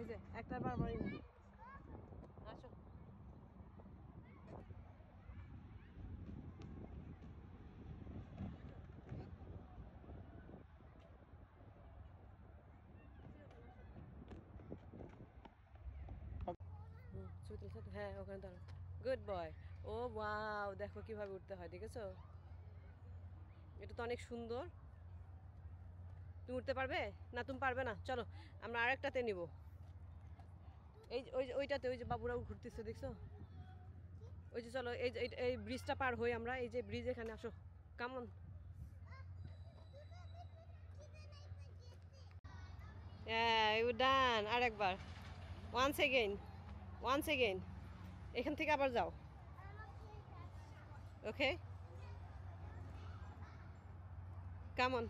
এই যে একটা বারবারই না। আসো। হ্যাঁ ওখানে দাঁড়াও। Good boy. ও ওয়াও, দেখো কিভাবে উঠতে হয়, দেখেছো? এটা তো অনেক সুন্দর। তুমি উঠতে পারবে? না তুমি পারবে না, চলো আমরা আরেকটাতে নিব। এই ওইটাতে ওই যে বাবুরাও ঘুরতেছে, দেখছো? ওই যে চলো, এই যে এই ব্রিজটা পার হই আমরা, এই যে ব্রিজ, এখানে আসো। কেমন? হ্যাঁ ইউ ডান। আর একবার, ওয়ান্স এগেইন, ওয়ান্স এগেইন। এখান থেকে আবার যাও। ওকে, কেমন?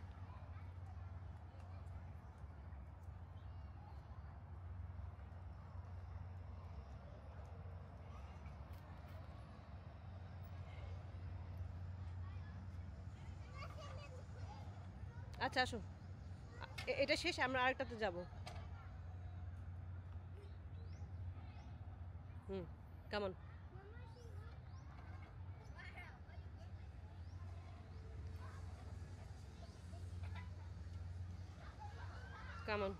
আচ্ছা আসো, এটা শেষ, আমরা আরেকটাতে যাব। হুম, কেমন? কেমন?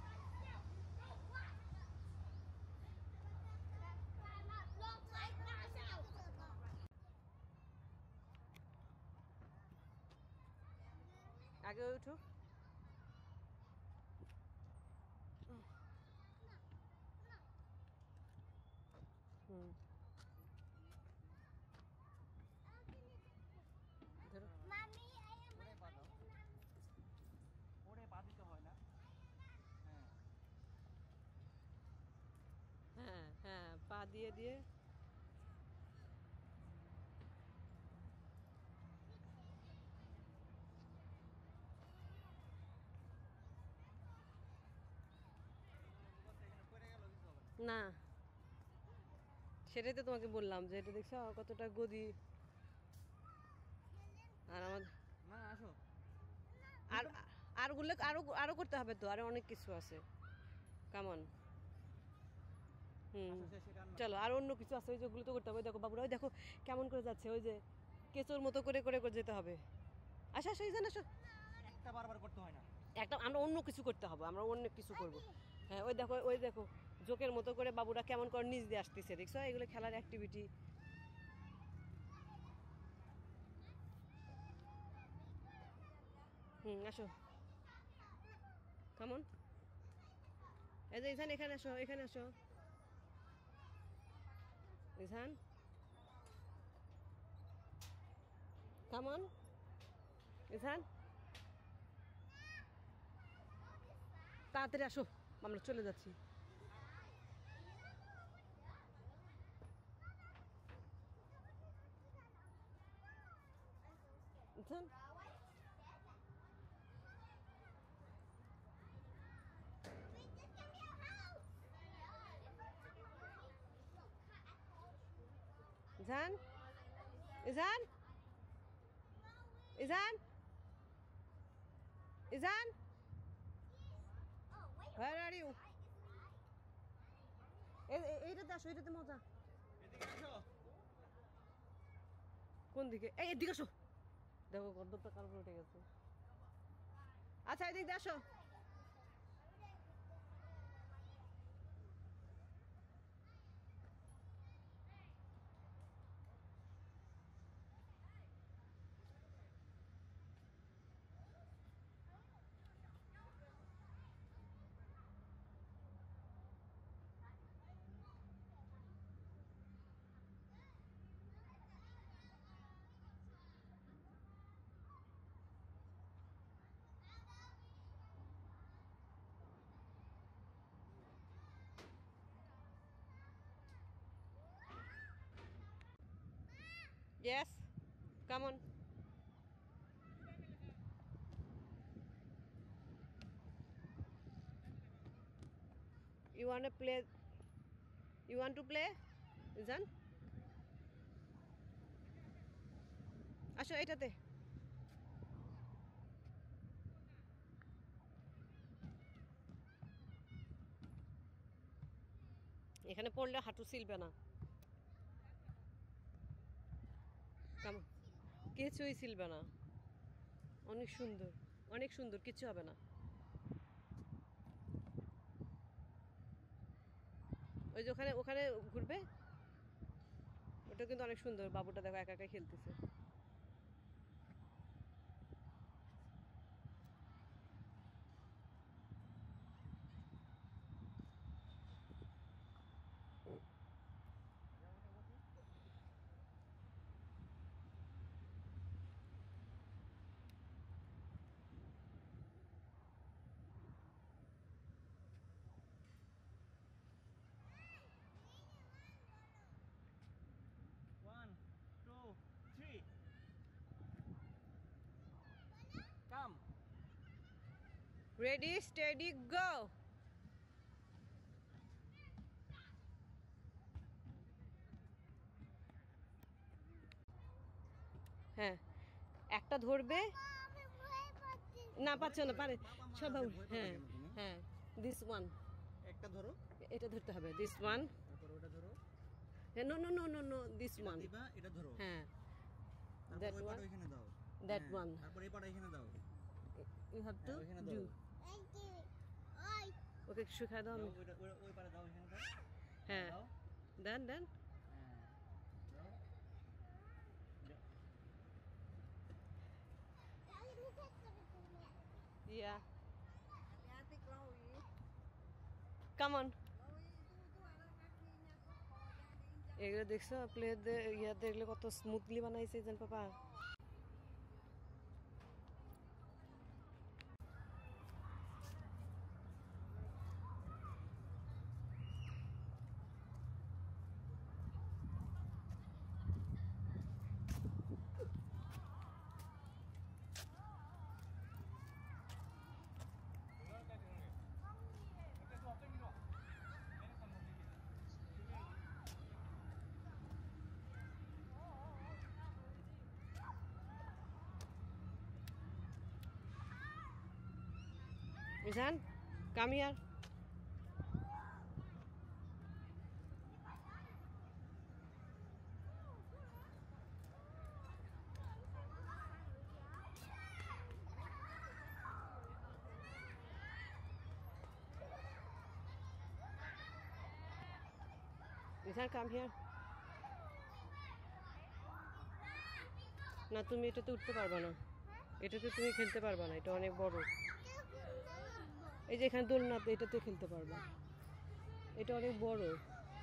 আগে উঠো। হুম, ধরো। হ্যাঁ হ্যাঁ, পা দিয়ে দিয়ে। না, সেটাই তো তোমাকে বললাম যে এটা দেখছো কতটা গদি। আর আমাদের না আসো। আর আরগুলো আরো আরো করতে হবে তো, আরো অনেক কিছু আছে। কেমন? হুম, আসো শেষে কান্না। চলো আর অন্য কিছু আছে, ওই যে ওগুলো তো করতে হবে। ওই দেখো বাবুরা, ওই দেখো কেমন করে যাচ্ছে, ওই যে কেঁচোর মতো করে করে করে যেতে হবে। আসো আসো, এই জান আসো। একটা বারবার করতে হয় না। একটা আমরা অন্য কিছু করতে হবে, আমরা অন্য কিছু করব। হ্যাঁ ওই দেখো, ওই দেখো জোকের মতো করে বাবুরা কেমন করে নিচ দিয়ে আসতেছে, দেখছো? এগুলো খেলার অ্যাক্টিভিটি। হুম, আসো। কেমন? এই যে ইসান, এখানে আসো, এখানে আসো। ইসান, কেমন? ইসান, তাড়াতাড়ি আসো, আমরা চলে যাচ্ছি। Ishan, Ishan, Ishan, Ishan, Ishan, where are you? এইটাতে আসো, এইটাতে মজা। এদিকে আসো। কোন দিকে? এই এদিকে আসো। দেখো গদ্দরটা কার উপরে উঠে গেছে। আচ্ছা এদিক দিয়ে আসো। Yes, come on. You want to play? You want to play? Ijan, আসো এইটাতে। এখানে পড়লে হাঁটু ছিলবে না। কেমন? কিছুই ছিলবে না। অনেক সুন্দর, অনেক সুন্দর, কিচ্ছু হবে না। ওই যে ওখানে ওখানে ঘুরবে, ওটা কিন্তু অনেক সুন্দর। বাবুটা দেখো একা একা খেলতেছে। One, two, three. Come. Ready steady go. হ্যাঁ, একটা ধরবে। না পাচ্ছ না, পারে সব বাবু। হ্যাঁ হ্যাঁ, দিস ওয়ান। একটা ধরো, এটা ধরতে হবে, দিস ওয়ান। তারপর ওটা ধরো। No no no no no, this এটা ওয়ান। দিবা, এটা ধরো। হ্যাঁ, তারপর দ্যাট ওই ওয়ান, পাটা এখানে দাও। দ্যাট হ্যাঁ, ওয়ান। তারপর এই পাটা এখানে দাও। ইউ হ্যাভ টু হ্যাঁ, ওইখানে ডু। দাও। ওকে একটু শেখায় দাও। দাও, ওই পাটা দাও, এখানে দাও। হ্যাঁ, দাও। দেন দেন। হ্যাঁ, দাও। দাও। ইয়া, কাম অন। এগুলো দেখছো প্লে ইয়া দেখলে কত স্মুথলি বানাইছে জান পাপা। Izan, come here. Izan, come here. না তুমি এটাতে উঠতে পারবে না, এটাতে তুমি খেলতে পারবে না, এটা অনেক বড়। এই যে এখানে দোলনাতে এটাতে খেলতে পারবা, এটা অনেক বড়।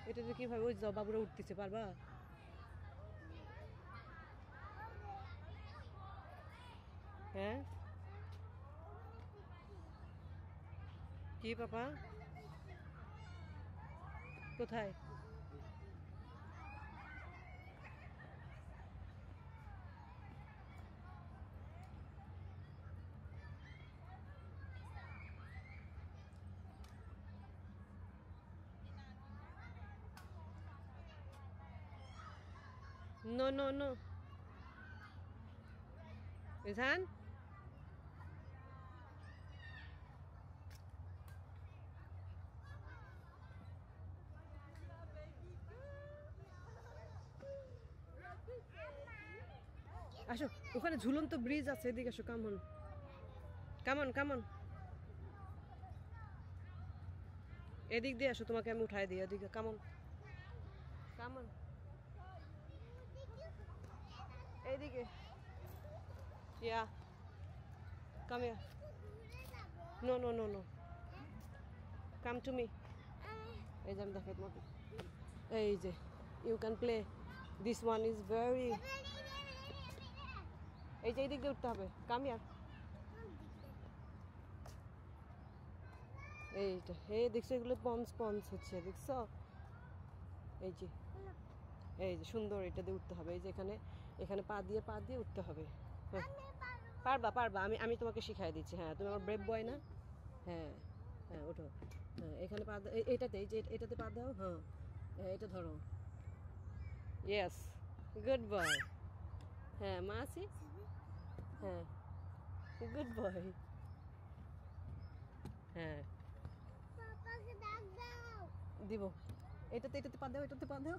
এটাতে কিভাবে ওই যাও বাবুরা উঠতেছে, পারবা? হ্যাঁ কি পাপা, কোথায়? No no no. ইজান, আসো, ওখানে ঝুলন্ত ব্রিজ আছে, এদিকে আসো। কামন কামন কামন, এদিক দিয়ে আসো, তোমাকে আমি উঠাই দিই এদিকে। কামন কামন, এইদিকে। Yeah, come here. No no no no, come to me. এই যে আমি দেখাই তোমাকে, এই যে you can play this one is very. এই যে এইদিক দিয়ে উঠতে হবে। Come here. এইটা, এই দেখছো এগুলো পঞ্চ পঞ্চ হচ্ছে, দেখছো? এই যে, এই যে সুন্দর, এটা দিয়ে উঠতে হবে। এই যে এখানে, এখানে পা দিয়ে উঠতে হবে। হ্যাঁ পারবা পারবা, আমি আমি তোমাকে শিখাই দিচ্ছি। হ্যাঁ তুমি আমার ব্রেভ বয় না। হ্যাঁ হ্যাঁ, ওঠো। হ্যাঁ এখানে পা দাও, এইটাতে, এই যে এটাতে পা দাও। হ্যাঁ হ্যাঁ, এটা ধরো। Yes, good boy. হ্যাঁ মা আছি। হ্যাঁ, গুড বয়। হ্যাঁ দিব। এটাতে পা দাও, এটাতে পা দাও।